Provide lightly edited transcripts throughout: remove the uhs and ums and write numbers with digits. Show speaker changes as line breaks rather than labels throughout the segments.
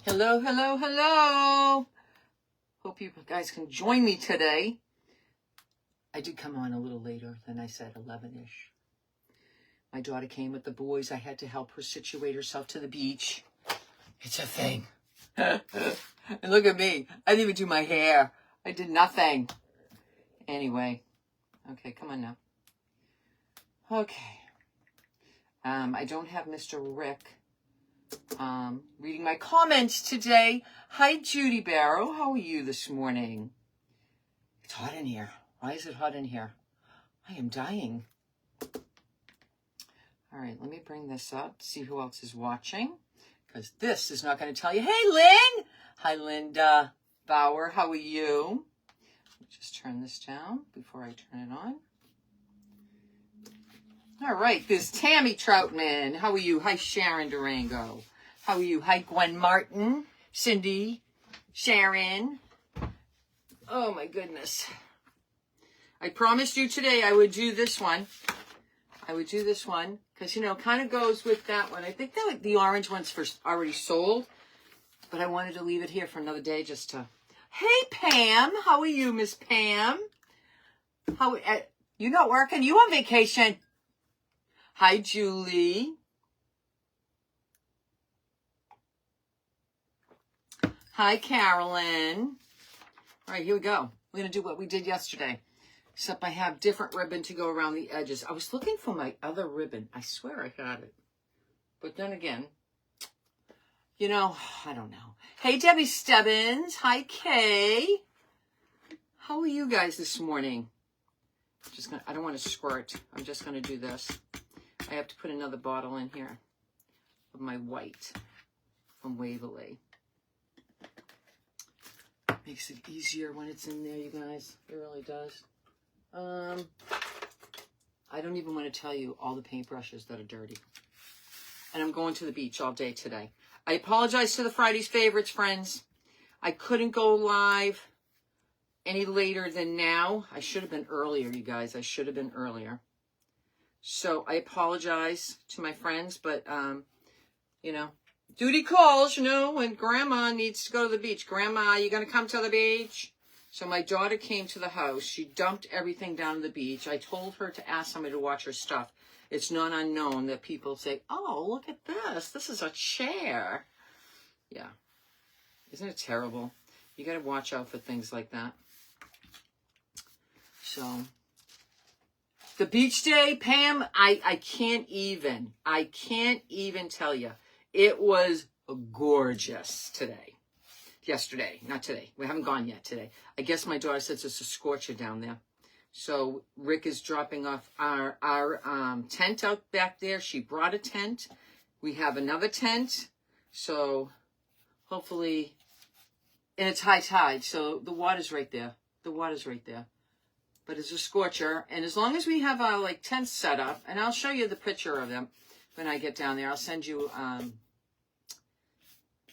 Hello, hello, hello. Hope you guys can join me today. I did come on a little later than I said, 11-ish. My daughter came with the boys. I had to help her situate herself to the beach. It's a thing. And look at me. I didn't even do my hair. I did nothing. Anyway. Okay, come on now. Okay. I don't have Mr. Rick reading my comments today. Hi, Judy Barrow. How are you this morning? It's hot in here. Why is it hot in here? I am dying. All right, let me bring this up, see who else is watching, because this is not going to tell you. Hey, Lynn. Hi, Linda Bauer. How are you? Let me just turn this down before I turn it on. All right, there's Tammy Troutman. How are you? Hi, Sharon Durango. How are you? Hi, Gwen Martin, Cindy, Sharon. Oh, my goodness. I promised you today I would do this one. Because, you know, kind of goes with that one. I think that the orange one's already sold. But I wanted to leave it here for another day just to... Hey, Pam. How are you, Miss Pam? You not working? You on vacation? Hi, Julie. Hi, Carolyn. All right, here we go. We're going to do what we did yesterday. Except I have different ribbon to go around the edges. I was looking for my other ribbon. I swear I had it. But then again, you know, I don't know. Hey, Debbie Stebbins. Hi, Kay. How are you guys this morning? I don't want to squirt. I'm just going to do this. I have to put another bottle in here of my white from Waverly. Makes it easier when it's in there, you guys. It really does. I don't even want to tell you all the paintbrushes that are dirty. And I'm going to the beach all day today. I apologize to the Friday's Favorites friends. I couldn't go live any later than now. I should have been earlier, you guys. I should have been earlier. So I apologize to my friends, but, you know, duty calls, you know, when grandma needs to go to the beach. Grandma, you going to come to the beach? So my daughter came to the house. She dumped everything down to the beach. I told her to ask somebody to watch her stuff. It's not unknown that people say, oh, look at this. This is a chair. Yeah. Isn't it terrible? You got to watch out for things like that. So, the beach day, Pam, I can't even tell you. It was gorgeous today. Yesterday, not today. We haven't gone yet today. I guess my daughter says it's a scorcher down there. So Rick is dropping off our tent out back there. She brought a tent. We have another tent. So hopefully, and it's high tide. So the water's right there. The water's right there. But it's a scorcher. And as long as we have our like tents set up, and I'll show you the picture of them when I get down there. I'll send you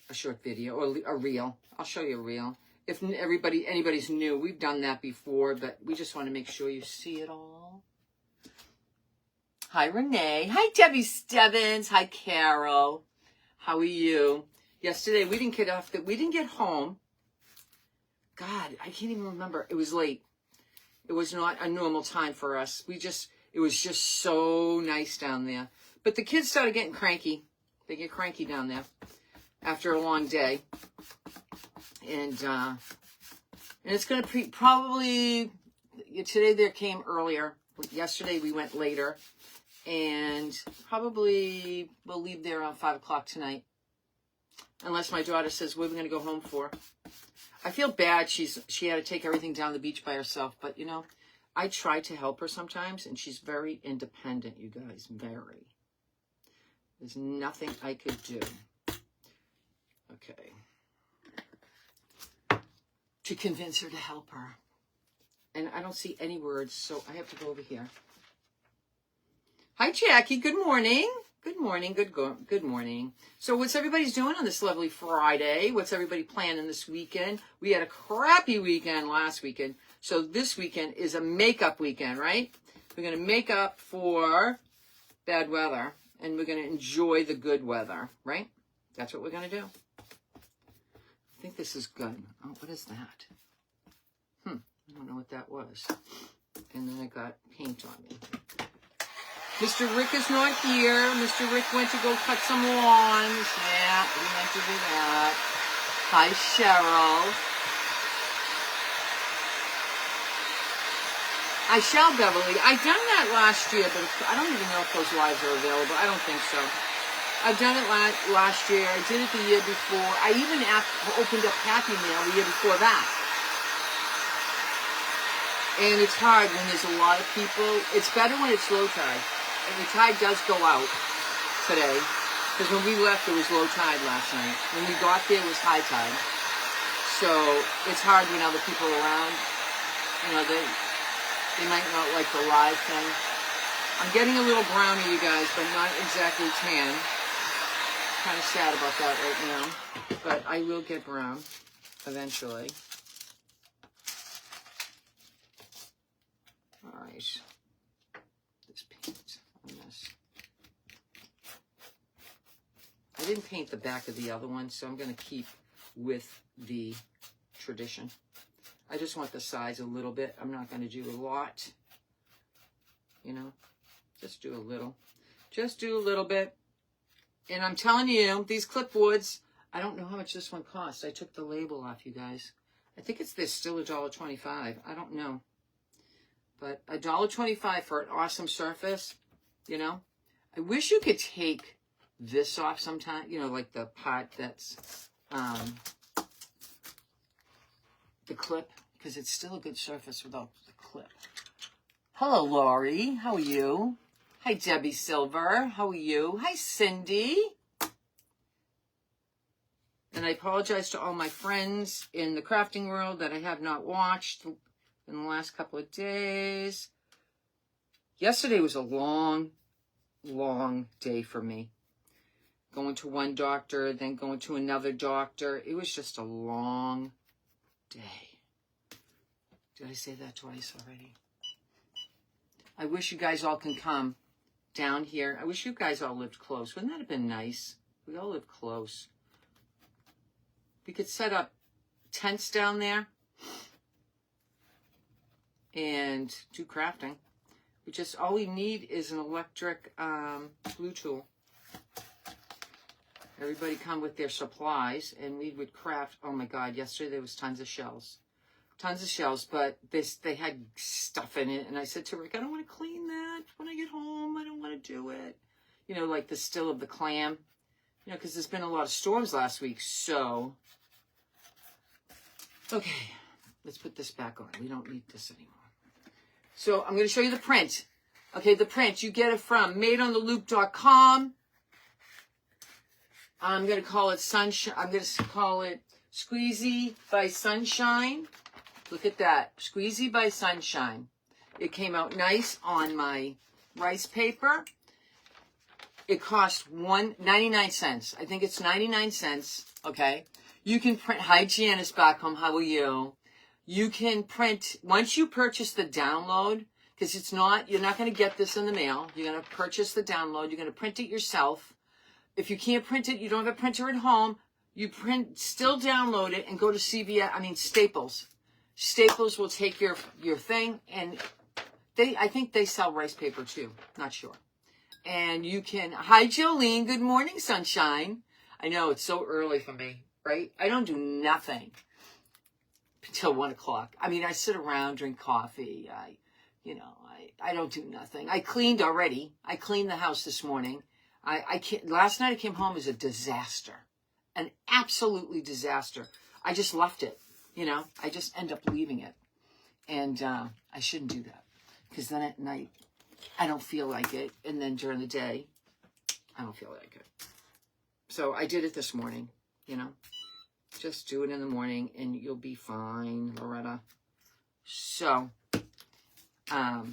a short video or a reel. I'll show you a reel. If anybody's new, we've done that before, but we just want to make sure you see it all. Hi, Renee. Hi, Debbie Stebbins. Hi, Carol. How are you? Yesterday, we didn't get home. God, I can't even remember. It was late. It was not a normal time for us. It was just so nice down there. But the kids started getting cranky. They get cranky down there after a long day. And it's going to probably, today they came earlier. Yesterday we went later. And probably we'll leave there around 5 o'clock tonight. Unless my daughter says, what are we going to go home for? I feel bad she had to take everything down the beach by herself. But, you know, I try to help her sometimes. And she's very independent, you guys. Very. There's nothing I could do. Okay. To convince her to help her. And I don't see any words, so I have to go over here. Hi, Jackie. Good morning. Good morning. Good morning. So what's everybody's doing on this lovely Friday? What's everybody planning this weekend? We had a crappy weekend last weekend. So this weekend is a makeup weekend, right? We're going to make up for bad weather. And we're going to enjoy the good weather, right? That's what we're going to do. I think this is good. Oh, what is that? I don't know what that was. And then I got paint on me. Mr. Rick is not here. Mr. Rick went to go cut some lawns. Yeah, he went to do that. Hi, Cheryl. I shall, Beverly. I done that last year, but I don't even know if those lives are available. I don't think so. I've done it last year. I did it the year before. I even opened up Happy Mail the year before that. And it's hard when there's a lot of people. It's better when it's low tide. And the tide does go out today. Because when we left, it was low tide last night. When we got there, it was high tide. So it's hard when other people are around. You know, they might not like the live thing. I'm getting a little brownie, you guys, but not exactly tan. Kind of sad about that right now. But I will get brown eventually. All right. This paint on this. I didn't paint the back of the other one, so I'm going to keep with the tradition. I just want the sides a little bit. I'm not going to do a lot. You know, just do a little. Just do a little bit. And I'm telling you, these clipboards, I don't know how much this one costs. I took the label off, you guys. I think there's still $1.25. I don't know. But $1.25 for an awesome surface, you know. I wish you could take this off sometime, you know, like the part that's the clip, because it's still a good surface without the clip. Hello, Laurie. How are you? Hi, Debbie Silver. How are you? Hi, Cindy. And I apologize to all my friends in the crafting world that I have not watched in the last couple of days. Yesterday was a long, long day for me. Going to one doctor, then going to another doctor. It was just a long day. Did I say that twice already? I wish you guys all can come down here. I wish you guys all lived close. Wouldn't that have been nice? We all live close. We could set up tents down there and do crafting. All we need is an electric glue tool. Everybody come with their supplies and we would craft. Oh my God, yesterday there was tons of shells. Tons of shells, but they had stuff in it. And I said to Rick, I don't want to clean that when I get home. I don't want to do it. You know, like the still of the clam. You know, because there's been a lot of storms last week. So, okay, let's put this back on. We don't need this anymore. So I'm going to show you the print. Okay, the print. You get it from Madeontheloop.com. I'm going to call it Sunshine. I'm going to call it Squeezy by Sunshine. Look at that. Squeezy by Sunshine. It came out nice on my rice paper. It cost 99 cents. I think it's 99 cents. Okay. You can print. Hi, Janice back home. How are you? You can print, once you purchase the download, because you're not going to get this in the mail. You're going to purchase the download. You're going to print it yourself. If you can't print it, you don't have a printer at home, you still download it and go to Staples. Staples will take your thing, and I think they sell rice paper too. Not sure. And you can, hi Jolene, good morning, sunshine. I know it's so early for me, right? I don't do nothing until 1 o'clock. I mean, I sit around, drink coffee. I don't do nothing. I cleaned already. I cleaned the house this morning. Last night I came home as a disaster, an absolutely disaster. I just left it, you know, I just end up leaving it. And I shouldn't do that because then at night I don't feel like it. And then during the day, I don't feel like it. So I did it this morning, you know, just do it in the morning and you'll be fine, Loretta. So, I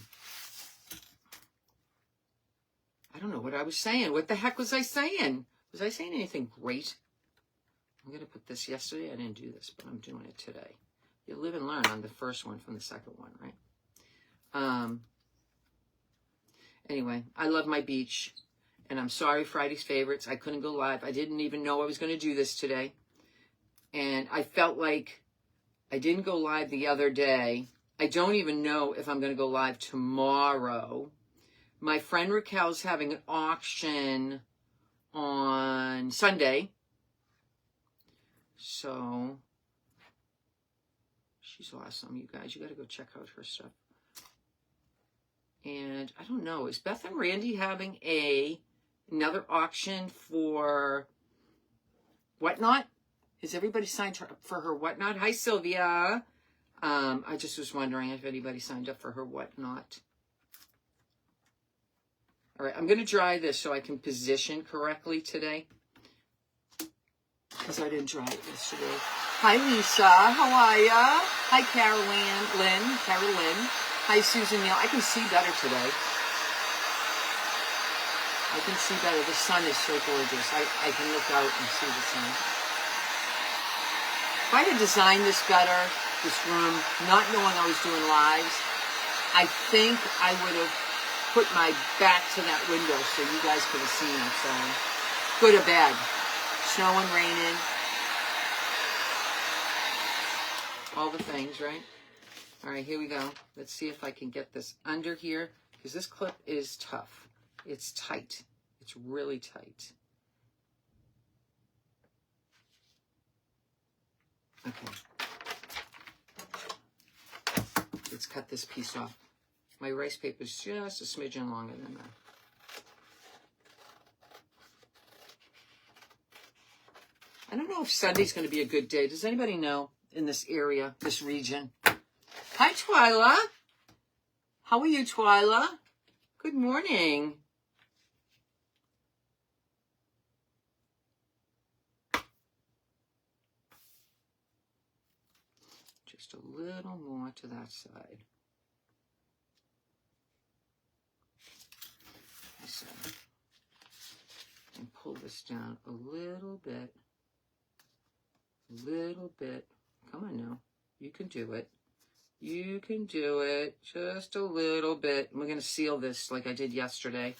don't know what I was saying. What the heck was I saying? Was I saying anything great? I'm going to put this yesterday. I didn't do this, but I'm doing it today. You live and learn on the first one from the second one, right? Anyway, I love my beach. And I'm sorry, Friday's favorites. I couldn't go live. I didn't even know I was going to do this today. And I felt like I didn't go live the other day. I don't even know if I'm going to go live tomorrow. My friend Raquel's having an auction on Sunday. So she's awesome, you guys. You got to go check out her stuff. And I don't know, is Beth and Randy having another auction for Whatnot? Is everybody signed up for her Whatnot? Hi, Sylvia. I just was wondering if anybody signed up for her Whatnot. All right, I'm going to dry this so I can position correctly today, because I didn't dry it yesterday. Hi, Lisa. How are ya? Hi, Carolyn. Hi, Susan Neal. I can see better today. I can see better. The sun is so gorgeous. I can look out and see the sun. If I had designed this better, this room, not knowing I was doing lives, I think I would have put my back to that window so you guys could have seen outside. Good or bad. Snowing, raining. All the things, right? All right, here we go. Let's see if I can get this under here, because this clip is tough. It's tight. It's really tight. Okay. Let's cut this piece off. My rice paper is just a smidgen longer than that. I don't know if Sunday's going to be a good day. Does anybody know in this area, this region? Hi, Twyla. How are you, Twyla? Good morning. Just a little more to that side. And pull this down a little bit. Come on now. You can do it. You can do it. Just a little bit. And we're going to seal this like I did yesterday.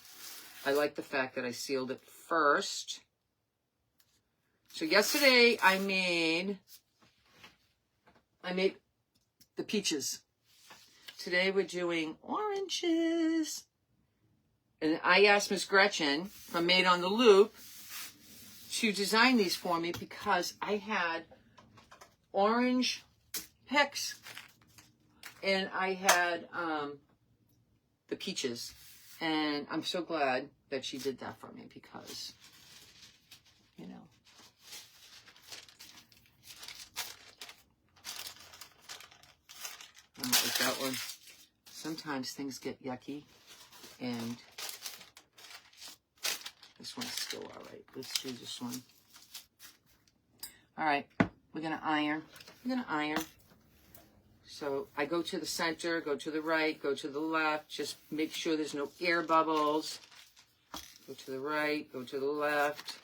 I like the fact that I sealed it first. So yesterday I made the peaches. Today we're doing oranges. And I asked Miss Gretchen from Madeontheloop to design these for me because I had orange picks and I had the peaches. And I'm so glad that she did that for me because, you know. I don't like that one. Sometimes things get yucky and this one's still all right. Let's do this one. All right, we're gonna iron. So I go to the center, go to the right, go to the left. Just make sure there's no air bubbles. Go to the right, go to the left.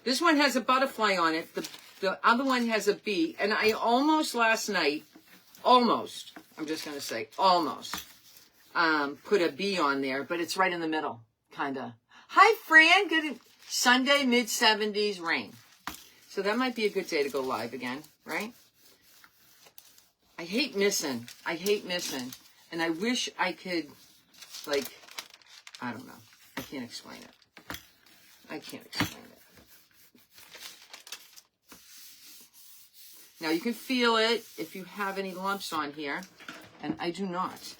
This one has a butterfly on it. The other one has a bee. And I almost last night, I'm just gonna say almost, put a bee on there, but it's right in the middle. Kinda. Hi, Fran. Good Sunday, mid-70s, rain. So that might be a good day to go live again, right? I hate missing. And I wish I could, like, I don't know. I can't explain it. Now you can feel it if you have any lumps on here, and I do not.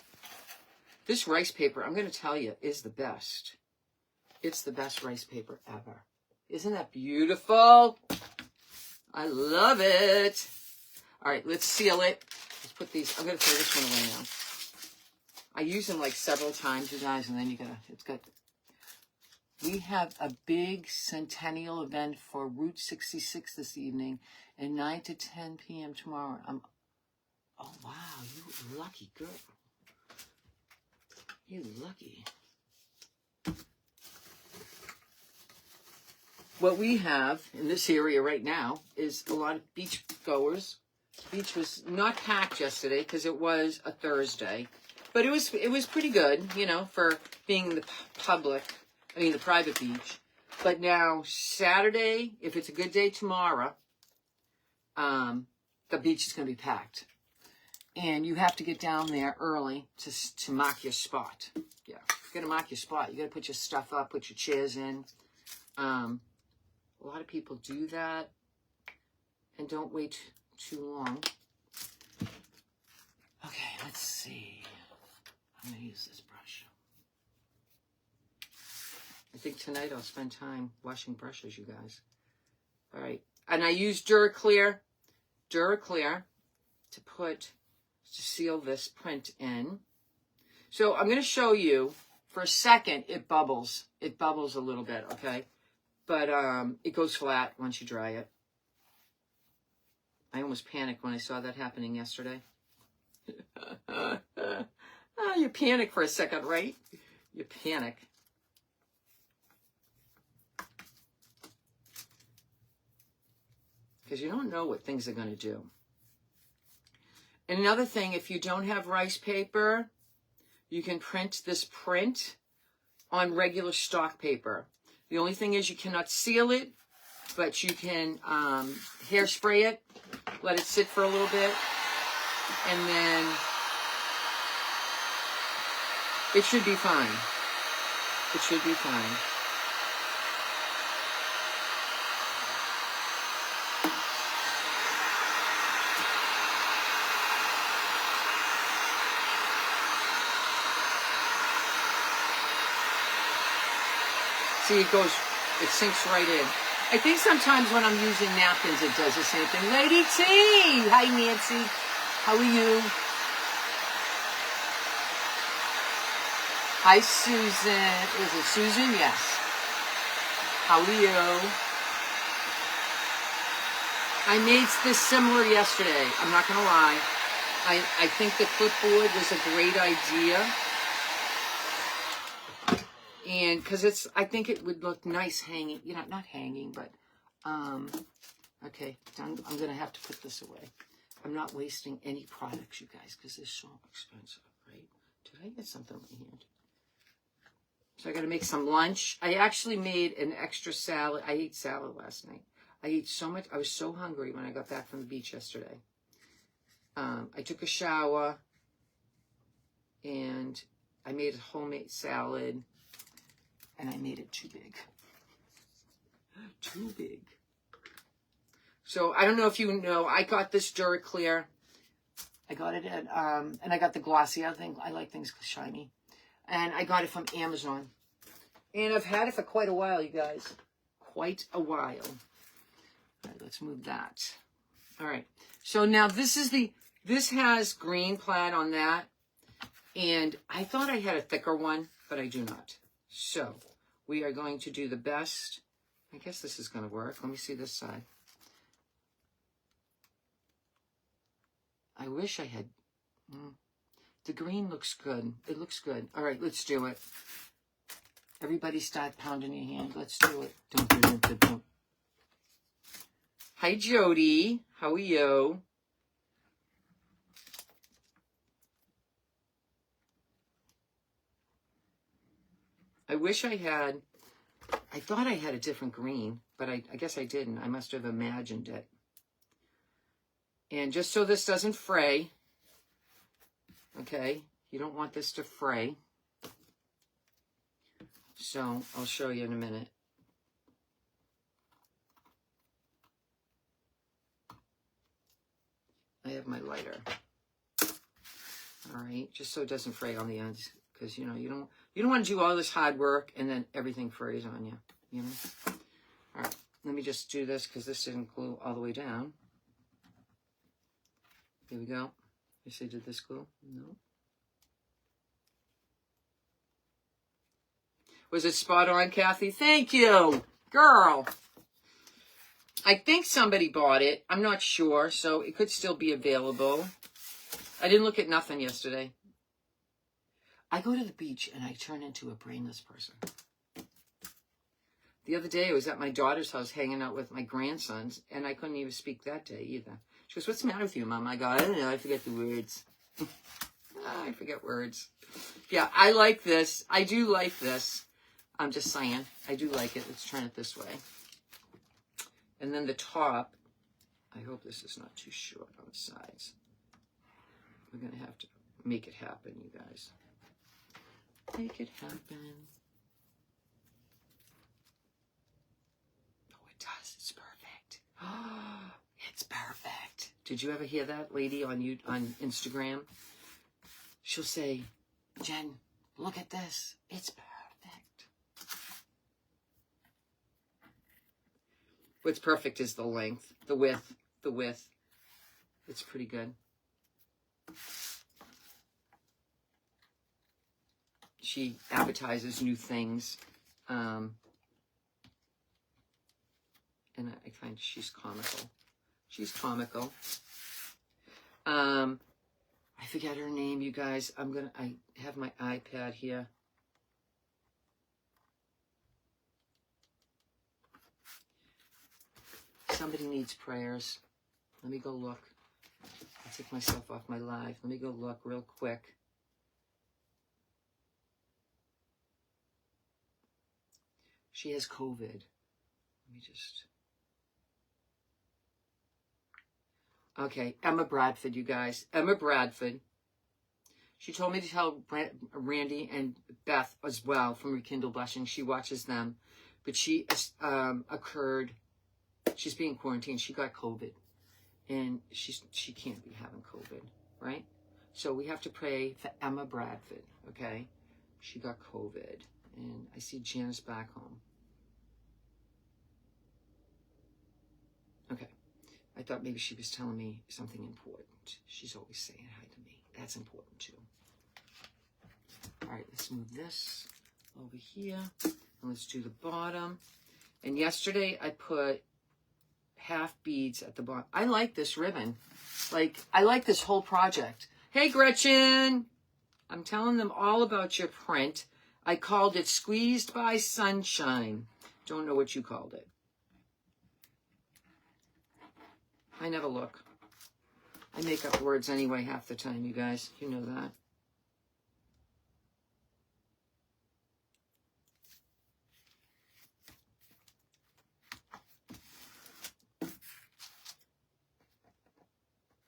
This rice paper, I'm going to tell you, is the best. It's the best rice paper ever. Isn't that beautiful? I love it. All right, let's seal it. Let's put these, I'm going to throw this one away now. I use them like several times, you guys, and then you gotta, it's good. We have a big centennial event for Route 66 this evening and 9 to 10 p.m. tomorrow. Oh, wow, you lucky girl. You're lucky. What we have in this area right now is a lot of beach goers. Beach was not packed yesterday because it was a Thursday, but it was pretty good, you know, for being the private beach. But now Saturday, if it's a good day tomorrow, the beach is going to be packed. And you have to get down there early to mark your spot. Yeah, you got to mark your spot. You got to put your stuff up, put your chairs in. A lot of people do that and don't wait too long. Okay, let's see. I'm going to use this brush. I think tonight I'll spend time washing brushes, you guys. All right. And I use Duraclear to seal this print in. So I'm going to show you, for a second, it bubbles. It bubbles a little bit, okay? But it goes flat once you dry it. I almost panicked when I saw that happening yesterday. You panic for a second, right? You panic. Because you don't know what things are going to do. And another thing, if you don't have rice paper, you can print this print on regular stock paper. The only thing is you cannot seal it, but you can hairspray it, let it sit for a little bit, and then it should be fine. It should be fine. See, it sinks right in. I think sometimes when I'm using napkins, it does the same thing. Lady T! Hi, Nancy. How are you? Hi, Susan. Is it Susan? Yes. How are you? I made this similar yesterday. I'm not going to lie. I think the clipboard was a great idea. And because I think it would look nice hanging, not hanging, but, okay, I'm going to have to put this away. I'm not wasting any products, you guys, because they're so expensive, right? Did I get something in my hand? So I got to make some lunch. I actually made an extra salad. I ate salad last night. I ate so much. I was so hungry when I got back from the beach yesterday. I took a shower, and I made a homemade salad. And I made it too big. Too big. So I don't know if you know, I got this Duraclear. I got it at, and I got the glossy. I like things shiny. And I got it from Amazon. And I've had it for quite a while, you guys. Quite a while. All right, let's move that. All right. So now this has green plaid on that. And I thought I had a thicker one, but I do not. So we are going to do the best. I guess this is going to work. Let me see this side. I wish I had. The green looks good. It looks good. All right, let's do it. Everybody start pounding your hand. Let's do it. Don't. Hi, Jody. How are you? I wish I thought I had a different green, but I guess I didn't. I must have imagined it. And just so this doesn't fray, okay, you don't want this to fray. So I'll show you in a minute. I have my lighter. All right, just so it doesn't fray on the ends, because you don't want to do all this hard work and then everything frays on you, All right, let me just do this because this didn't glue all the way down. Here we go. Yes, I did this glue. No. Was it spot on, Kathy? Thank you, girl. I think somebody bought it. I'm not sure, so it could still be available. I didn't look at nothing yesterday. I go to the beach and I turn into a brainless person. The other day I was at my daughter's house hanging out with my grandsons, and I couldn't even speak that day either. She goes, "What's the matter with you, Mom?" I go, "I don't know, I forget the words." I forget words. Yeah, I like this. I do like this. I'm just saying. I do like it. Let's turn it this way. And then the top I hope this is not too short on the sides. We're going to have to make it happen, you guys. Make it happen. Oh, it does. It's perfect. Oh, it's perfect. Did you ever hear that lady on Instagram? She'll say, Jen, look at this. It's perfect. What's perfect is the length, the width. It's pretty good. She advertises new things. And I find she's comical. She's comical. I forget her name, you guys. I have my iPad here. Somebody needs prayers. Let me go look. I'll take myself off my live. Let me go look real quick. She has COVID. Let me just... Okay, Emma Bradford, you guys. Emma Bradford. She told me to tell Randy and Beth as well from Rekindle Blessing. She watches them. But she she's being quarantined. She got COVID. And she can't be having COVID, right? So we have to pray for Emma Bradford, okay? She got COVID. And I see Janice back home. Okay. I thought maybe she was telling me something important. She's always saying hi to me. That's important too. All right, let's move this over here. And let's do the bottom. And yesterday I put half beads at the bottom. I like this ribbon. I like this whole project. Hey, Gretchen. I'm telling them all about your print. I called it Squeezed by Sunshine. Don't know what you called it. I never look. I make up words anyway half the time, you guys. You know that.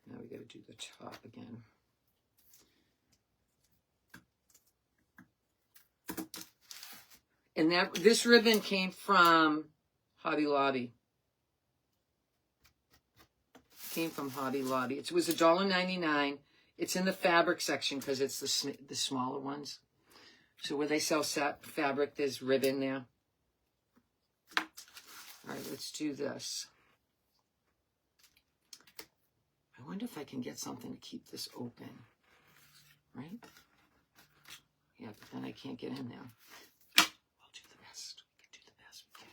Now we got to do the top again. And this ribbon came from Hobby Lobby. Came from Hobby Lobby. It was $1.99. It's in the fabric section because it's the smaller ones. So where they sell fabric, there's ribbon there. All right, let's do this. I wonder if I can get something to keep this open. Right? Yeah, but then I can't get in there. We'll do the best. We can do the best we can.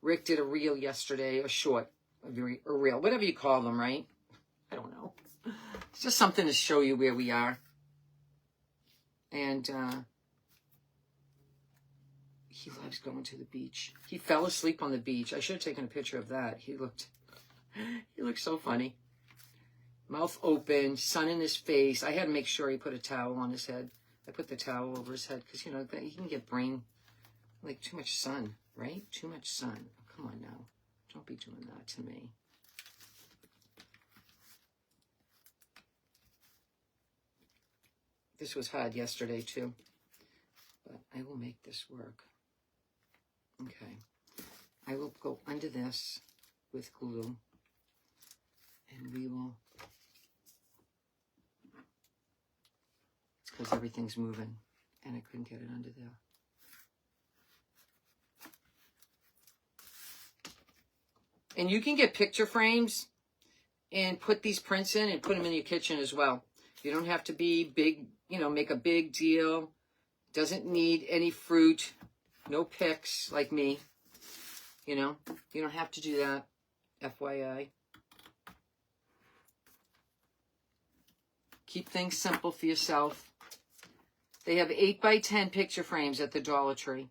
Rick did a reel yesterday, a short, a reel, whatever you call them, right? I don't know. It's just something to show you where we are. And he loves going to the beach. He fell asleep on the beach. I should have taken a picture of that. He looked so funny. Mouth open, sun in his face. I had to make sure he put a towel on his head. I put the towel over his head because, you know, he can get brain, like too much sun, right? Too much sun. Oh, come on now. Don't be doing that to me. This was hard yesterday too, but I will make this work. Okay. I will go under this with glue and we will, it's because everything's moving and I couldn't get it under there. And you can get picture frames and put these prints in and put them in your kitchen as well. You don't have to be big, you know, make a big deal. Doesn't need any fruit. No pics like me. You know, you don't have to do that. FYI. Keep things simple for yourself. They have 8x10 picture frames at the Dollar Tree.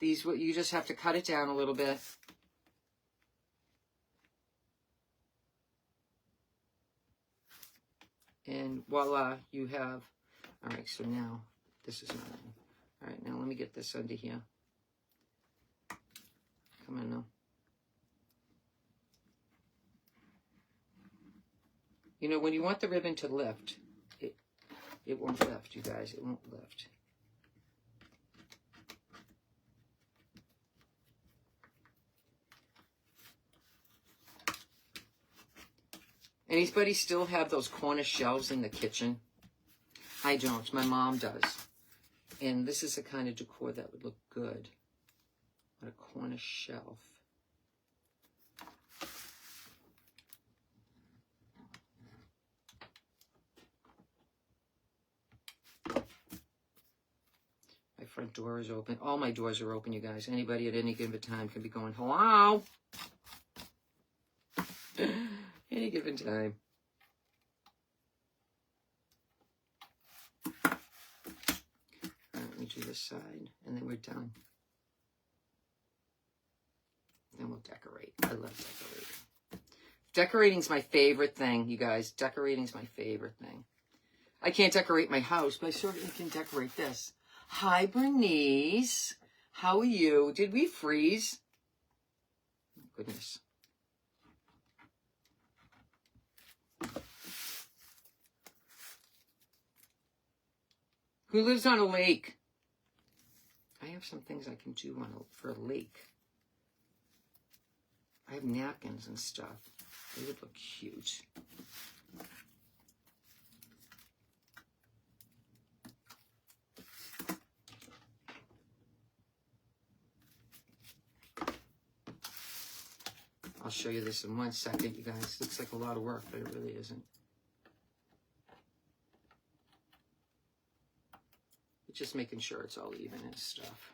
These, you just have to cut it down a little bit. And voila, you have, all right, so now, this is not in. All right, now let me get this under here. Come on now. You know, when you want the ribbon to lift, it won't lift, you guys. It won't lift. Anybody still have those corner shelves in the kitchen? I don't. My mom does. And this is the kind of decor that would look good on a corner shelf. My front door is open. All my doors are open, you guys. Anybody at any given time can be going, hello? Any given time. All right, let me do this side, and then we're done. Then we'll decorate. I love decorating. Decorating's my favorite thing, you guys. Decorating's my favorite thing. I can't decorate my house, but I certainly can decorate this. Hi, Bernice. How are you? Did we freeze? Oh, goodness. Who lives on a lake? I have some things I can do for a lake. I have napkins and stuff. They would look cute. I'll show you this in 1 second, you guys. It looks like a lot of work, but it really isn't. Just making sure it's all even and stuff.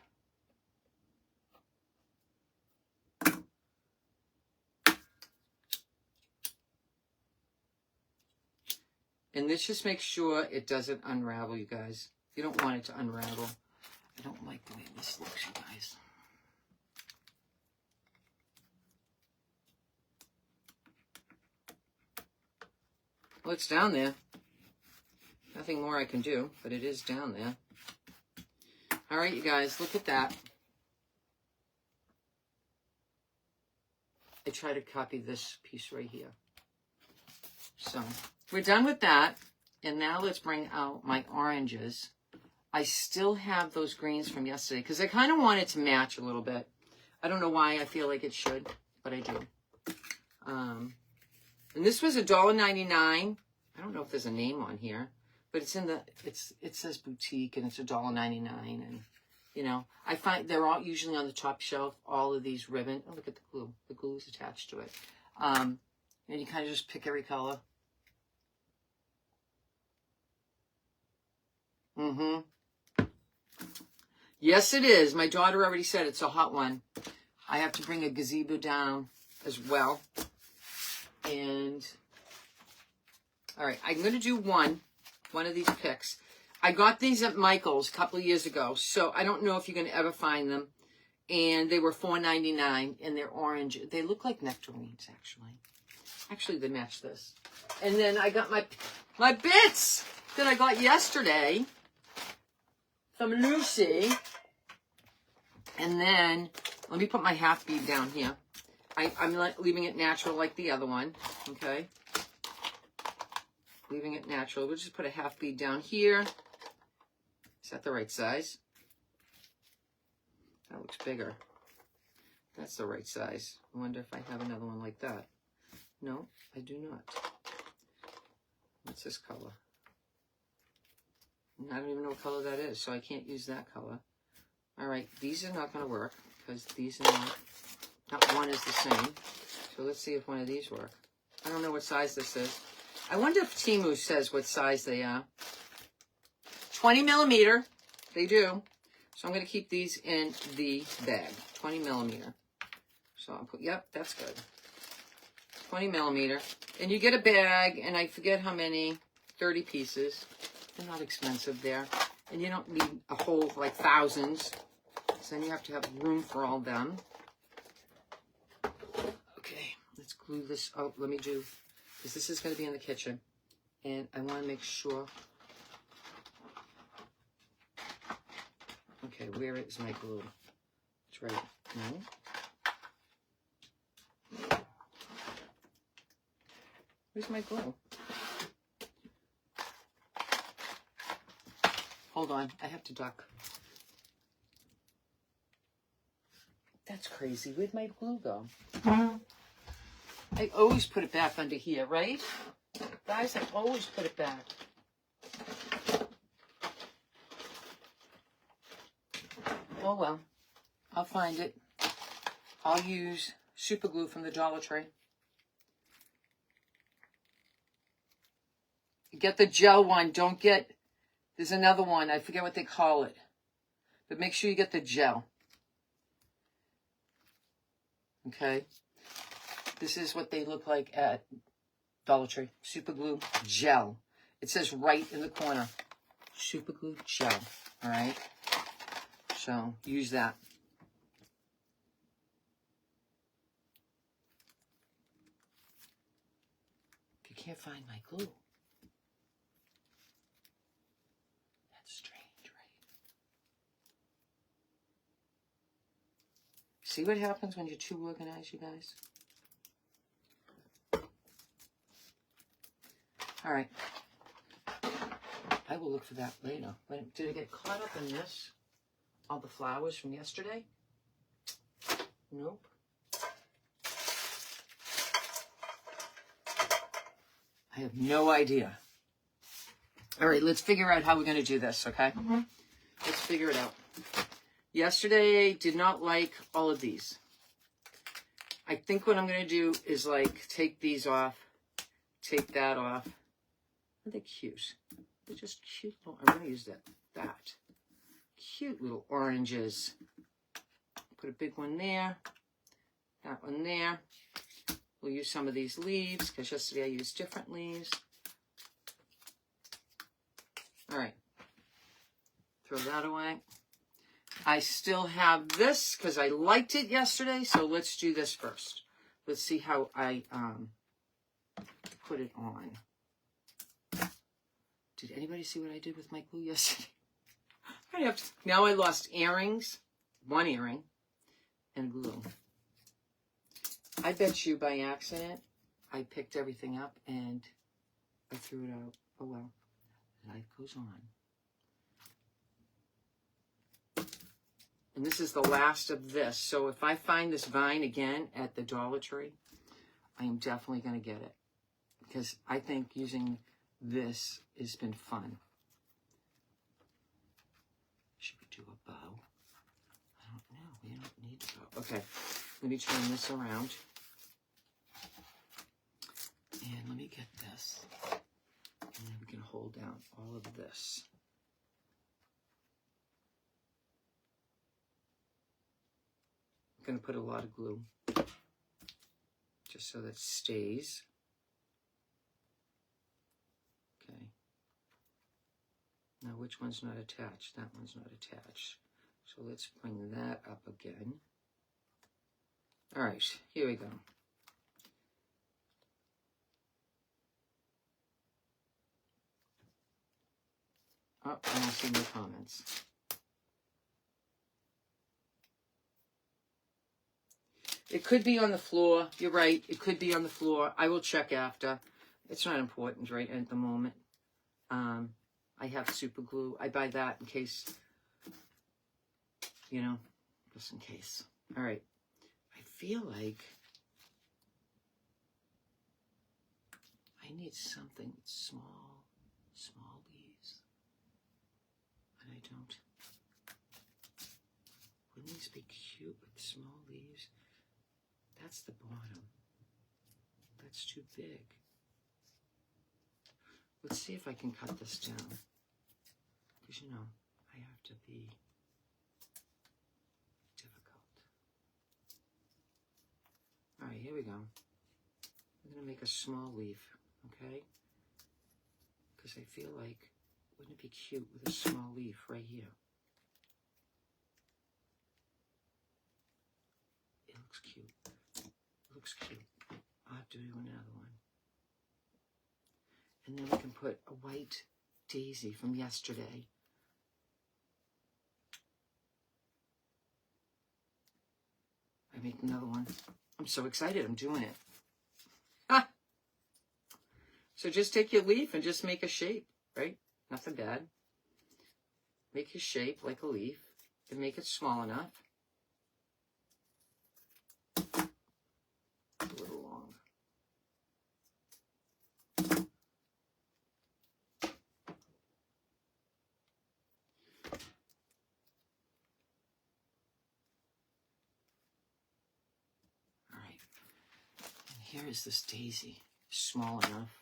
And this just makes sure it doesn't unravel, you guys. You don't want it to unravel. I don't like the way this looks, you guys. Well, it's down there. Nothing more I can do, but it is down there. All right, you guys, look at that. I try to copy this piece right here. So we're done with that. And now let's bring out my oranges. I still have those greens from yesterday because I kind of want it to match a little bit. I don't know why I feel like it should, but I do. And this was $1.99. I don't know if there's a name on here. But it's in the, it says boutique and it's $1.99. And, you know, I find they're all usually on the top shelf, all of these ribbon. Oh, look at the glue. The glue is attached to it. And you kind of just pick every color. Yes, it is. My daughter already said it's a hot one. I have to bring a gazebo down as well. And, all right, I'm going to do one of these picks. I got these at Michael's a couple of years ago, so I don't know if you're going to ever find them. And they were $4.99, and they're orange. They look like nectarines, actually. Actually, they match this. And then I got my bits that I got yesterday from Lucy. And then, let me put my half bead down here. I'm leaving it natural like the other one, okay? Leaving it natural. We'll just put a half bead down here. Is that the right size? That looks bigger. That's the right size. I wonder if I have another one like that. No, I do not. What's this color? I don't even know what color that is, so I can't use that color. All right, these are not going to work because these are not one is the same. So let's see if one of these work. I don't know what size this is. I wonder if Temu says what size they are. 20 millimeter. They do. So I'm going to keep these in the bag. 20 millimeter. So I'll put, yep, that's good. 20 millimeter. And you get a bag, and I forget how many, 30 pieces. They're not expensive there. And you don't need a whole, like, thousands. So then you have to have room for all them. Okay, let's glue this. Oh, let me do, because this is going to be in the kitchen. And I want to make sure. Okay, where is my glue? It's right. No. Where's my glue? Hold on, I have to duck. That's crazy. Where'd my glue go? I always put it back under here, right? Guys, I always put it back. Oh well, I'll find it. I'll use super glue from the Dollar Tree. Get the gel one. Don't get, there's another one. I forget what they call it. But make sure you get the gel. Okay. This is what they look like at Dollar Tree. Super glue gel. It says right in the corner. Super glue gel. All right. So use that. You can't find my glue. That's strange, right? See what happens when you're too organized, you guys? All right. I will look for that later. Wait, did I get caught up in this? All the flowers from yesterday? Nope. I have no idea. All right, let's figure out how we're going to do this, okay? Let's figure it out. Yesterday, did not like all of these. I think what I'm going to do is, like, take these off, take that off. Aren't they cute? They're just cute little, I'm going to use that. Cute little oranges. Put a big one there. That one there. We'll use some of these leaves, because yesterday I used different leaves. All right. Throw that away. I still have this, because I liked it yesterday, so let's do this first. Let's see how I put it on. Did anybody see what I did with my glue yesterday? I have to, now I lost earrings, one earring, and glue. I bet you by accident, I picked everything up and I threw it out. Oh well, life goes on. And this is the last of this. So if I find this vine again at the Dollar Tree, I am definitely going to get it. Because I think using this has been fun. Should we do a bow? I don't know. We don't need a bow. Okay, let me turn this around. And let me get this. And then we can hold down all of this. I'm going to put a lot of glue. Just so that it stays. Okay. Now, which one's not attached? That one's not attached. So let's bring that up again. All right, here we go. Oh, I don't see no comments. It could be on the floor. You're right. It could be on the floor. I will check after. It's not important right at the moment. I have super glue. I buy that in case, you know, just in case. All right. I feel like I need something with small leaves. And I don't. Wouldn't these be cute with small leaves? That's the bottom. That's too big. Let's see if I can cut this down. Because, you know, I have to be difficult. All right, here we go. I'm going to make a small leaf, okay? Because I feel like, wouldn't it be cute with a small leaf right here? It looks cute. It looks cute. I'll have to do another one. And then we can put a white daisy from yesterday. make another one. I'm so excited. I'm doing it. Ah! So just take your leaf and just make a shape, right? Nothing bad. Make your shape like a leaf and make it small enough. A little long. All right. And here is this daisy, small enough.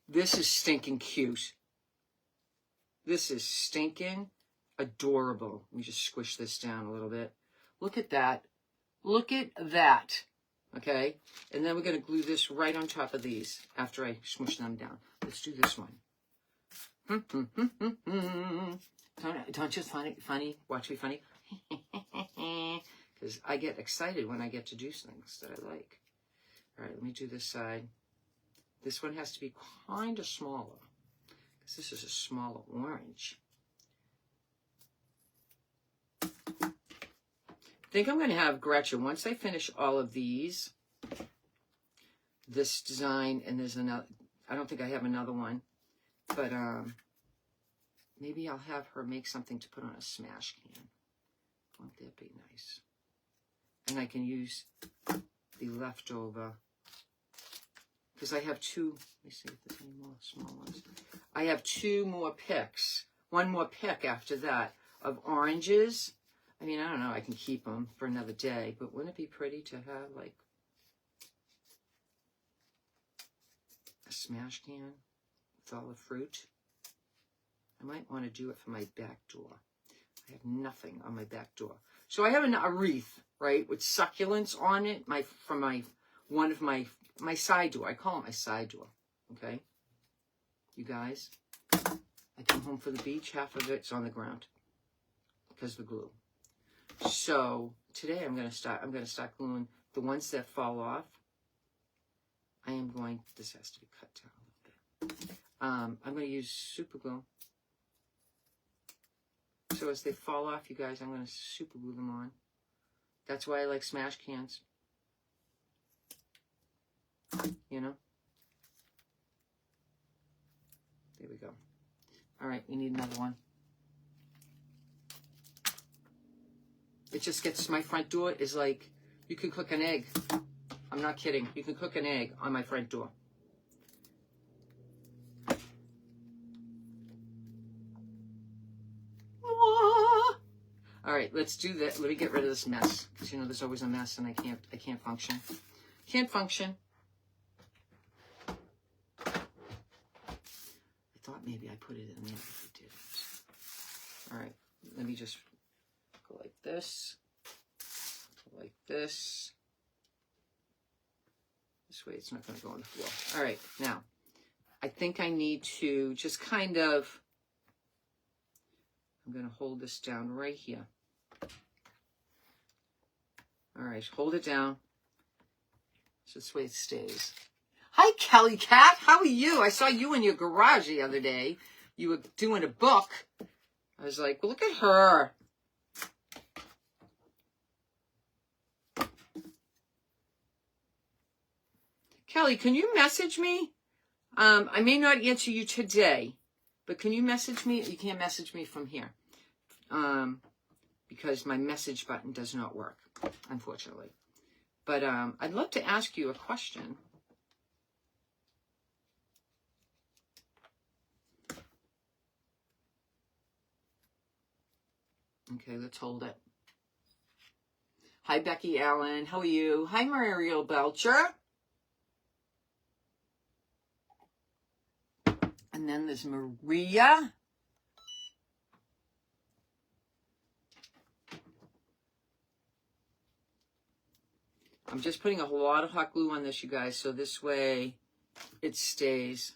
This is stinking cute. This is stinking adorable. Let me just squish this down a little bit. Look at that. Look at that. Okay? And then we're going to glue this right on top of these after I smush them down. Let's do this one. Don't you find it funny? Watch me funny. Because I get excited when I get to do things that I like. All right, let me do this side. This one has to be kind of smaller, because this is a smaller orange. I think I'm going to have Gretchen, once I finish all of these, this design, and there's another, I don't think I have another one, but maybe I'll have her make something to put on a smash can. Won't that be nice? And I can use the leftover, because I have two, let me see if there's any more small ones. I have two more picks, one more pick after that of oranges. I mean, I don't know, I can keep them for another day, but wouldn't it be pretty to have like a smash can with all the fruit? I might want to do it for my back door. I have nothing on my back door. So I have a wreath, right, with succulents on it, one of my side door. I call it my side door, okay? You guys, I come home for the beach, half of it's on the ground because of the glue. So today I'm gonna start gluing the ones that fall off. This has to be cut down a little bit. I'm gonna use super glue. So as they fall off, you guys, I'm gonna super glue them on. That's why I like smash cans. You know? There we go. All right, we need another one. It just gets, my front door is like, you can cook an egg. I'm not kidding. You can cook an egg on my front door. All right, let's do that. Let me get rid of this mess, because you know there's always a mess, and I can't function. Can't function. I thought maybe I put it in there, but I didn't. All right, let me just go like this, go like this. This way it's not going to go on the floor. All right, now, I think I need to just kind of, I'm going to hold this down right here. All right, hold it down. So this way it stays. Hi, Kelly Cat. How are you? I saw you in your garage the other day. You were doing a book. I was like, well, look at her. Kelly, can you message me? I may not answer you today, but can you message me? You can't message me from here. Because my message button does not work, unfortunately. But I'd love to ask you a question. Okay, let's hold it. Hi, Becky Allen. How are you? Hi, Muriel Belcher. And then there's Maria. I'm just putting a lot of hot glue on this, you guys, so this way it stays,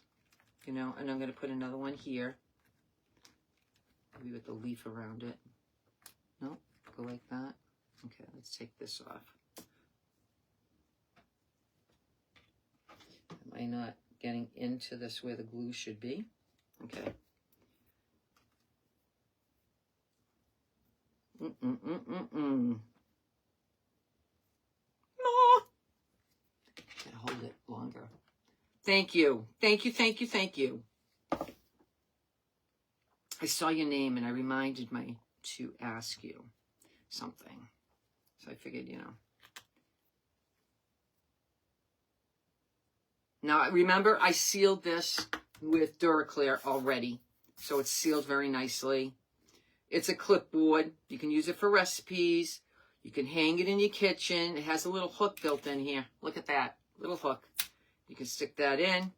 you know, and I'm going to put another one here. Maybe with the leaf around it. No, go like that. Okay, let's take this off. Am I not getting into this where the glue should be? Okay. No. Gotta hold it longer. Thank you. Thank you, thank you, thank you. I saw your name and I reminded me to ask you something. So I figured, you know. Now, remember, I sealed this with Duraclear already. So it's sealed very nicely. It's a clipboard. You can use it for recipes. You can hang it in your kitchen. It has a little hook built in here. Look at that. Little hook. You can stick that in.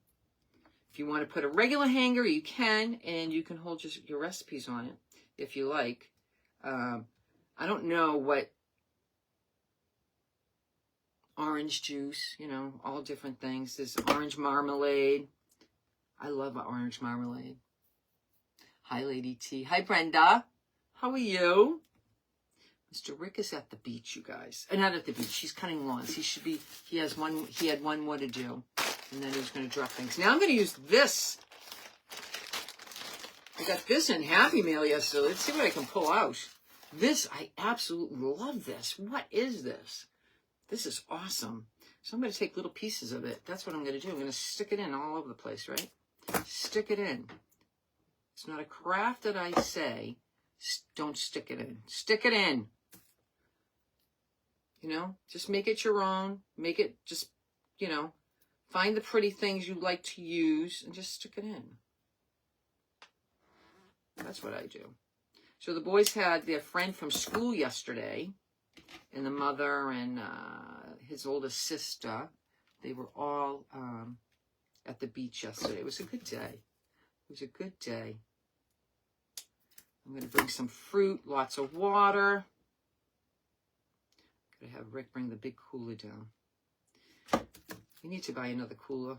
If you want to put a regular hanger, you can. And you can hold your recipes on it if you like. I don't know what orange juice, you know, all different things. There's orange marmalade. I love orange marmalade. Hi, Lady T. Hi, Brenda. How are you? Mr. Rick is at the beach, you guys. Not at the beach. He's cutting lawns. He had one more to do. And then he's going to drop things. Now I'm going to use this. I got this in Happy Mail yesterday. Let's see what I can pull out. This, I absolutely love this. What is this? This is awesome. So I'm going to take little pieces of it. That's what I'm going to do. I'm going to stick it in all over the place, right? Stick it in. It's not a craft that I say, don't stick it in. Stick it in. You know, just make it your own. Make it just, you know, find the pretty things you like to use and just stick it in. That's what I do. So the boys had their friend from school yesterday, and the mother and his oldest sister. They were all at the beach yesterday. It was a good day. It was a good day. I'm going to bring some fruit, lots of water. I'm going to have Rick bring the big cooler down. We need to buy another cooler.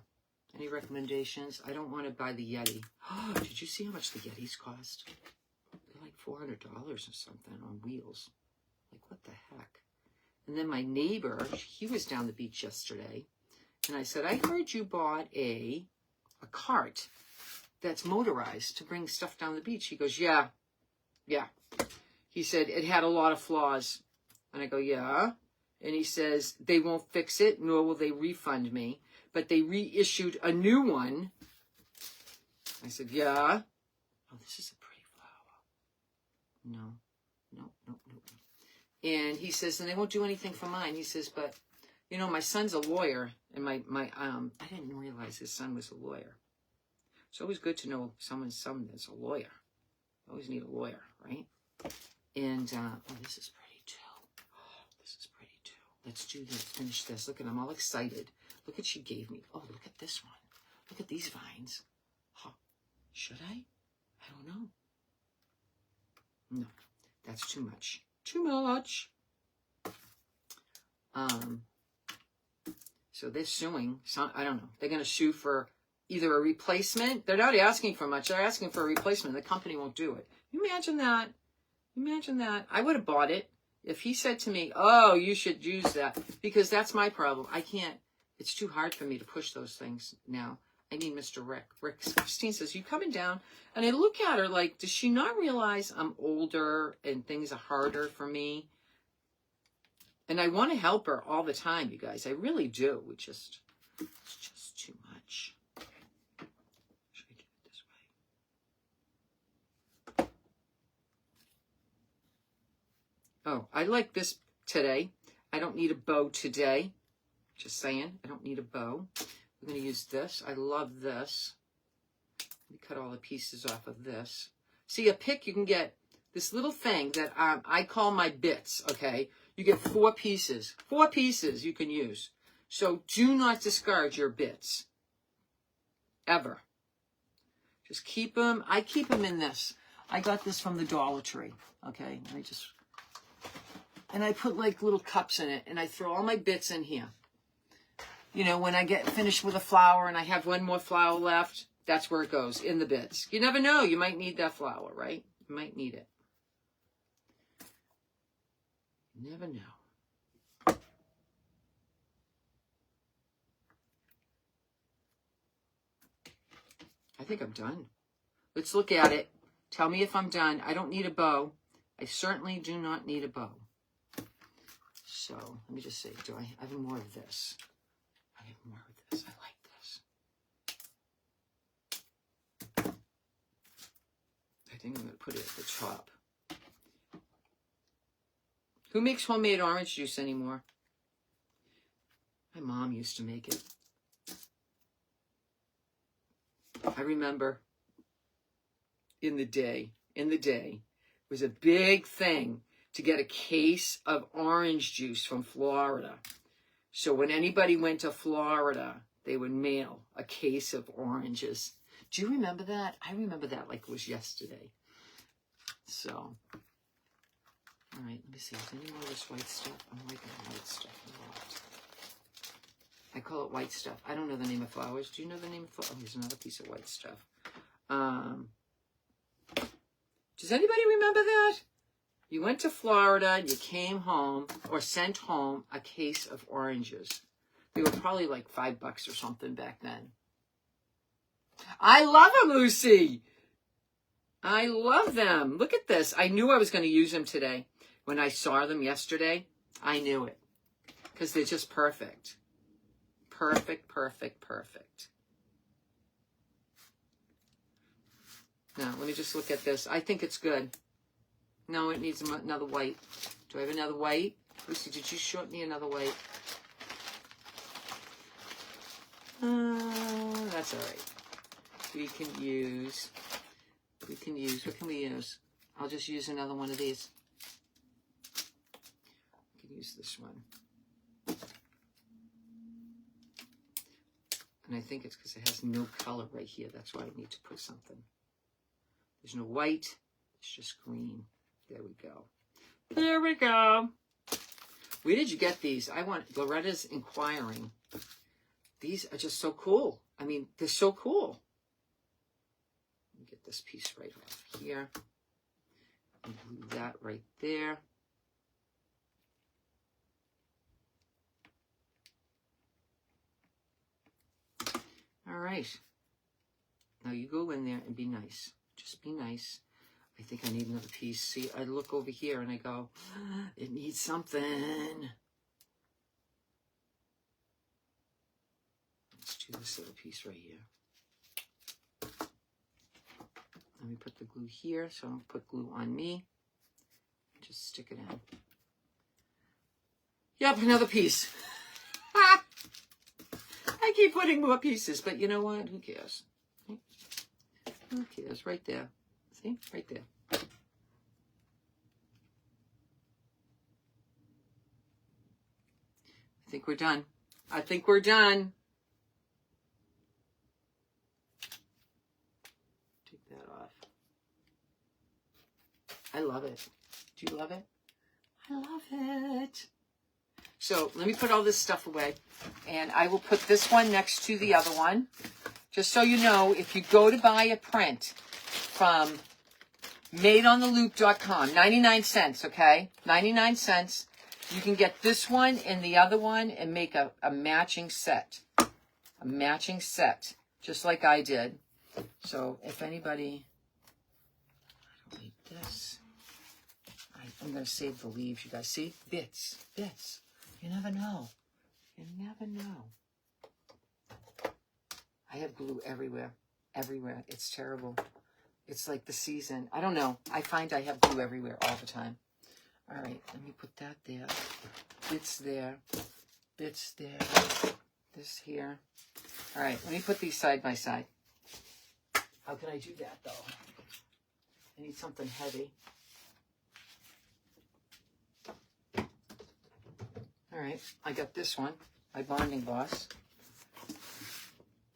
Any recommendations? I don't want to buy the Yeti. Oh, did you see how much the Yetis cost? They're like $400 or something on wheels. Like, what the heck? And then my neighbor, he was down the beach yesterday. And I said, I heard you bought a cart that's motorized to bring stuff down the beach. He goes, yeah. He said, it had a lot of flaws. And I go, yeah. And he says, they won't fix it, nor will they refund me. But they reissued a new one. I said, yeah. Oh, this is a pretty flower. No. And he says, and they won't do anything for mine. He says, but, you know, my son's a lawyer. And I didn't realize his son was a lawyer. It's always good to know someone's son is a lawyer. You always need a lawyer, right? And, oh, this is pretty too. Oh, this is pretty too. Let's do this, finish this. Look at, I'm all excited. Look what she gave me. Oh, look at this one. Look at these vines. Huh. Should I? I don't know. No, that's too much. Too much. So they're suing. I don't know. They're going to sue for either a replacement. They're not asking for much. They're asking for a replacement. The company won't do it. You imagine that? Imagine that. I would have bought it if he said to me, oh, you should use that. Because that's my problem. I can't. It's too hard for me to push those things now. I need Mr. Rick. Christine says, you coming down? And I look at her like, does she not realize I'm older and things are harder for me? And I want to help her all the time, you guys. I really do. It's just too much. Should I do it this way? Oh, I like this today. I don't need a bow today. Just saying. I don't need a bow. We're going to use this. I love this. Let me cut all the pieces off of this. See, a pick, you can get this little thing that I call my bits, okay? You get 4 pieces. 4 pieces you can use. So do not discard your bits. Ever. Just keep them. I keep them in this. I got this from the Dollar Tree, okay? And I put like little cups in it, and I throw all my bits in here. You know, when I get finished with a flower and I have one more flower left, that's where it goes, in the bits. You never know. You might need that flower, right? You might need it. You never know. I think I'm done. Let's look at it. Tell me if I'm done. I don't need a bow. I certainly do not need a bow. So let me just see, do I have more of this? I have more of this. I like this. I think I'm going to put it at the top. Who makes homemade orange juice anymore? My mom used to make it. I remember in the day, it was a big thing to get a case of orange juice from Florida. So when anybody went to Florida, they would mail a case of oranges. Do you remember that? I remember that like it was yesterday. So, all right, let me see. Is there any more of this white stuff? I'm liking white stuff a lot. I call it white stuff. I don't know the name of flowers. Do you know the name of flowers? Oh, here's another piece of white stuff. Does anybody remember that? You went to Florida and you came home or sent home a case of oranges. They were probably like $5 or something back then. I love them, Lucy. I love them. Look at this. I knew I was going to use them today. When I saw them yesterday, I knew it. Because they're just perfect. Perfect, perfect, perfect. Now, let me just look at this. I think it's good. No, it needs another white. Do I have another white? Lucy, did you short me another white? That's all right. We can use, what can we use? I'll just use another one of these. I can use this one. And I think it's because it has no color right here. That's why I need to put something. There's no white. It's just green. There we go. There we go. Where did you get these? Loretta's inquiring. These are just so cool. I mean, they're so cool. Let me get this piece right off here. And glue that right there. All right. Now you go in there and be nice. Just be nice. I think I need another piece. See, I look over here and I go, it needs something. Let's do this little piece right here. Let me put the glue here. So I'm going to put glue on me. Just stick it in. Yep, another piece. I keep putting more pieces, but you know what? Who cares? Who cares? Right there. See? Right there. I think we're done. I think we're done. Take that off. I love it. Do you love it? I love it. So let me put all this stuff away. And I will put this one next to the other one. Just so you know, if you go to buy a print from Madeontheloop.com, 99 cents, okay? 99 cents. You can get this one and the other one and make a matching set. A matching set, just like I did. So if anybody, I don't need this. I'm going to save the leaves, you guys. See? Bits. You never know. You never know. I have glue everywhere. Everywhere. It's terrible. It's like the season. I don't know. I find I have glue everywhere all the time. All right. Let me put that there. Bits there. Bits there. This here. All right. Let me put these side by side. How can I do that, though? I need something heavy. All right. I got this one. My bonding boss.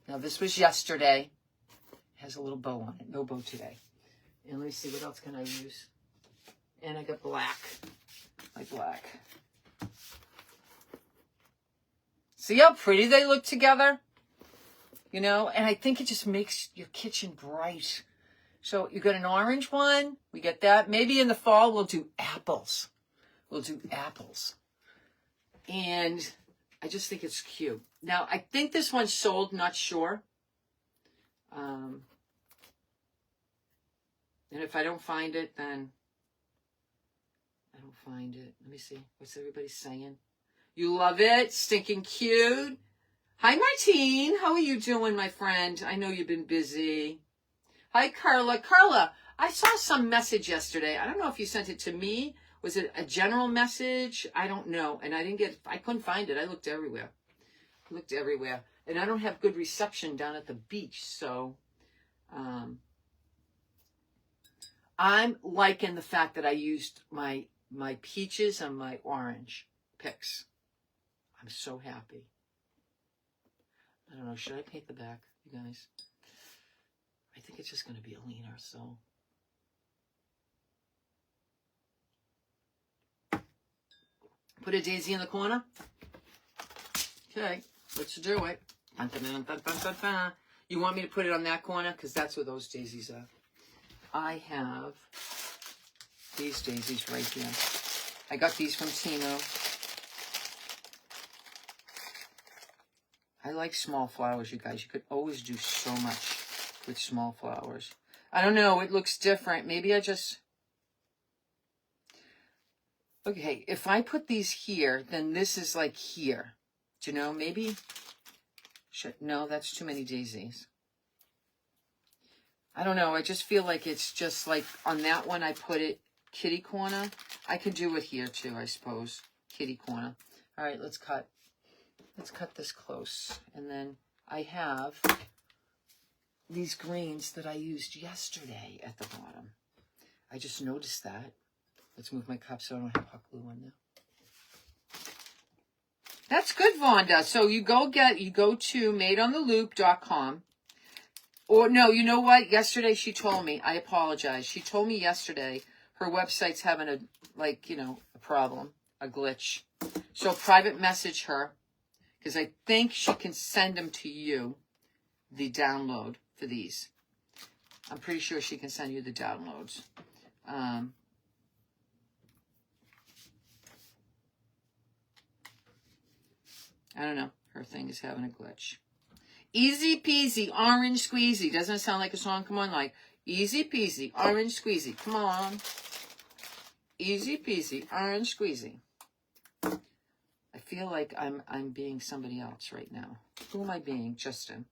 Now, this was yesterday. It has a little bow on it. No bow today. And let me see, what else can I use? And I got black. My black. See how pretty they look together? You know, and I think it just makes your kitchen bright. So you got an orange one. We get that. Maybe in the fall we'll do apples. We'll do apples. And I just think it's cute. Now, I think this one's sold, not sure. And if I don't find it, then I'll find it. Let me see. What's everybody saying? You love it? Stinking cute. Hi, Martine. How are you doing, my friend? I know you've been busy. Hi, Carla. Carla, I saw some message yesterday. I don't know if you sent it to me. Was it a general message? I don't know. And I couldn't find it. I looked everywhere. And I don't have good reception down at the beach. So, I'm liking the fact that I used my peaches and my orange picks. I'm so happy. I don't know. Should I paint the back, you guys? I think it's just going to be a leaner, so. Put a daisy in the corner. Okay, let's do it. Dun, dun, dun, dun, dun, dun, dun. You want me to put it on that corner? Because that's where those daisies are. I have these daisies right here. I got these from Timo. I like small flowers, you guys. You could always do so much with small flowers. I don't know. It looks different. Maybe I just... Okay, if I put these here, then this is like here. Do you know? Maybe... No, that's too many daisies. I don't know. I just feel like it's just like on that one I put it kitty corner. I could do it here too, I suppose. Kitty corner. All right, let's cut. Let's cut this close. And then I have these greens that I used yesterday at the bottom. I just noticed that. Let's move my cup so I don't have hot glue on there. That's good, Vonda. So you go to Madeontheloop.com. Or no, you know what? Yesterday she told me, I apologize. She told me yesterday her website's having a problem, a glitch. So private message her, because I think she can send them to you, the download for these. I'm pretty sure she can send you the downloads. I don't know. Her thing is having a glitch. Easy peasy, orange squeezy. Doesn't it sound like a song? Come on, like, easy peasy, orange squeezy. Come on. Easy peasy, orange squeezy. I feel like I'm being somebody else right now. Who am I being? Justin.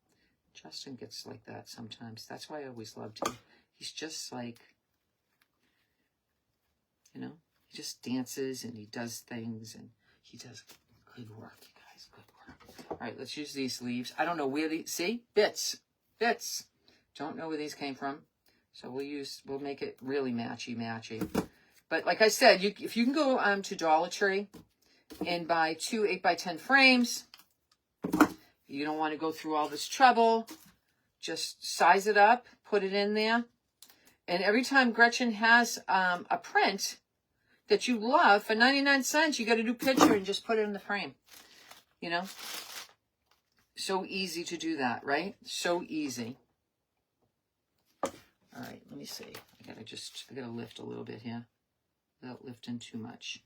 Justin gets like that sometimes. That's why I always loved him. He's just like, he just dances and he does things and he does good work, you guys. Good work. All right, let's use these leaves. I don't know where these, see? Bits. Don't know where these came from. So we'll make it really matchy. But like I said, if you can go to Dollar Tree and buy 2 8x10 frames, you don't want to go through all this trouble. Just size it up, put it in there. And every time Gretchen has a print that you love for 99 cents, you got to do picture and just put it in the frame. So easy to do that, right? So easy. All right, let me see. I gotta lift a little bit here without lifting too much.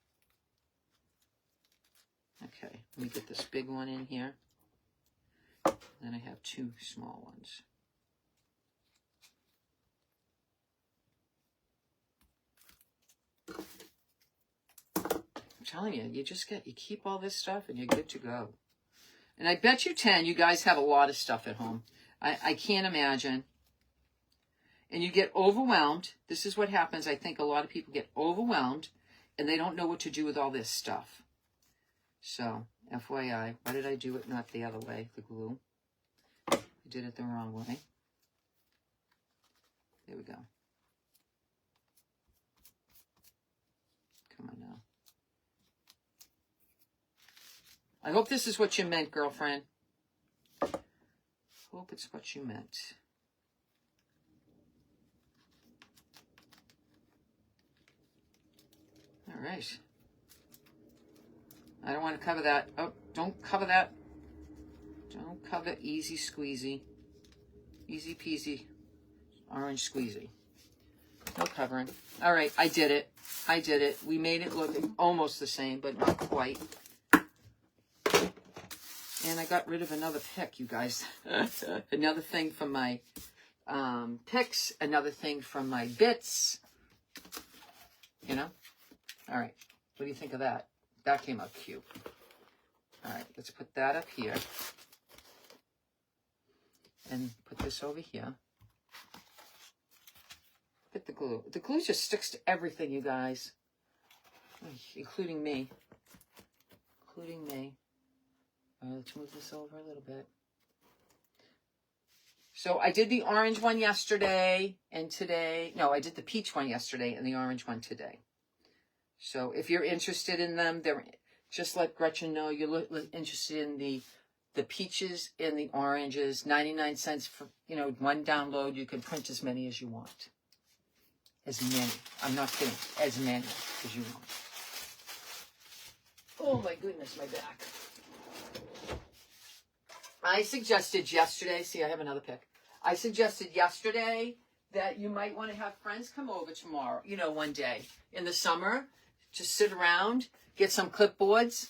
Okay, let me get this big one in here. Then I have 2 small ones. I'm telling you, you keep all this stuff and you're good to go. And I bet you 10, you guys have a lot of stuff at home. I can't imagine. And you get overwhelmed. This is what happens. I think a lot of people get overwhelmed and they don't know what to do with all this stuff. So, FYI, why did I do it not the other way, the glue? I did it the wrong way. There we go. Come on now. I hope this is what you meant, girlfriend. Hope it's what you meant. All right. I don't want to cover that. Oh, don't cover that. Don't cover. Easy squeezy. Easy peasy. Orange squeezy. No covering. All right, I did it. We made it look almost the same, but not quite. And I got rid of another pick, you guys. Another thing from my picks. Another thing from my bits. All right. What do you think of that? That came out cute. All right. Let's put that up here. And put this over here. Put the glue. The glue just sticks to everything, you guys. Including me. Including me. All right, let's move this over a little bit. So I did the orange one yesterday and today. No, I did the peach one yesterday and the orange one today. So if you're interested in them, just let Gretchen know you're interested in the peaches and the oranges. 99 cents for, one download. You can print as many as you want. As many. I'm not kidding. As many as you want. Oh my goodness, my back. I suggested yesterday, see, I have another pick. I suggested yesterday that you might want to have friends come over tomorrow, one day in the summer. Just sit around, get some clipboards,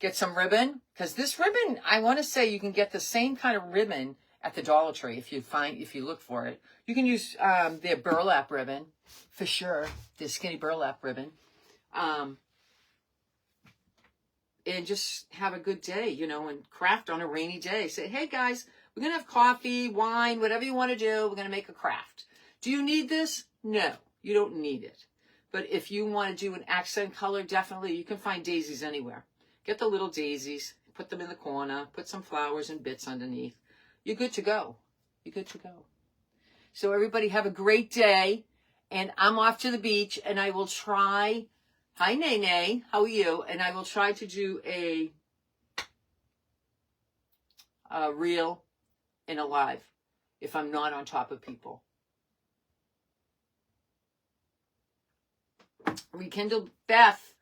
get some ribbon. Because this ribbon, I want to say you can get the same kind of ribbon at the Dollar Tree if you look for it. You can use their burlap ribbon, for sure, their skinny burlap ribbon. And just have a good day, and craft on a rainy day. Say, hey guys, we're going to have coffee, wine, whatever you want to do. We're going to make a craft. Do you need this? No, you don't need it. But if you want to do an accent color, definitely, you can find daisies anywhere. Get the little daisies, put them in the corner, put some flowers and bits underneath. You're good to go. You're good to go. So everybody have a great day. And I'm off to the beach, and I will try... Hi, Nene. How are you? And I will try to do a reel and a live if I'm not on top of people. Rekindle Beth.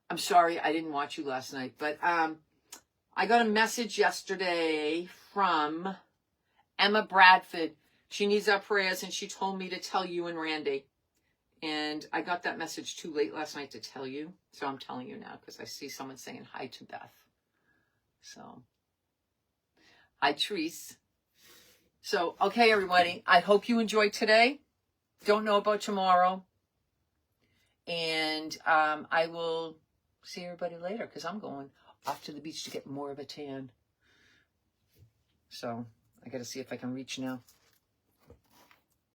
I'm sorry I didn't watch you last night, but I got a message yesterday from Emma Bradford. She needs our prayers, and she told me to tell you and Randy. And I got that message too late last night to tell you. So I'm telling you now because I see someone saying hi to Beth. So, hi, Therese. So, okay, everybody. I hope you enjoyed today. Don't know about tomorrow. And I will see everybody later because I'm going off to the beach to get more of a tan. So, I got to see if I can reach now.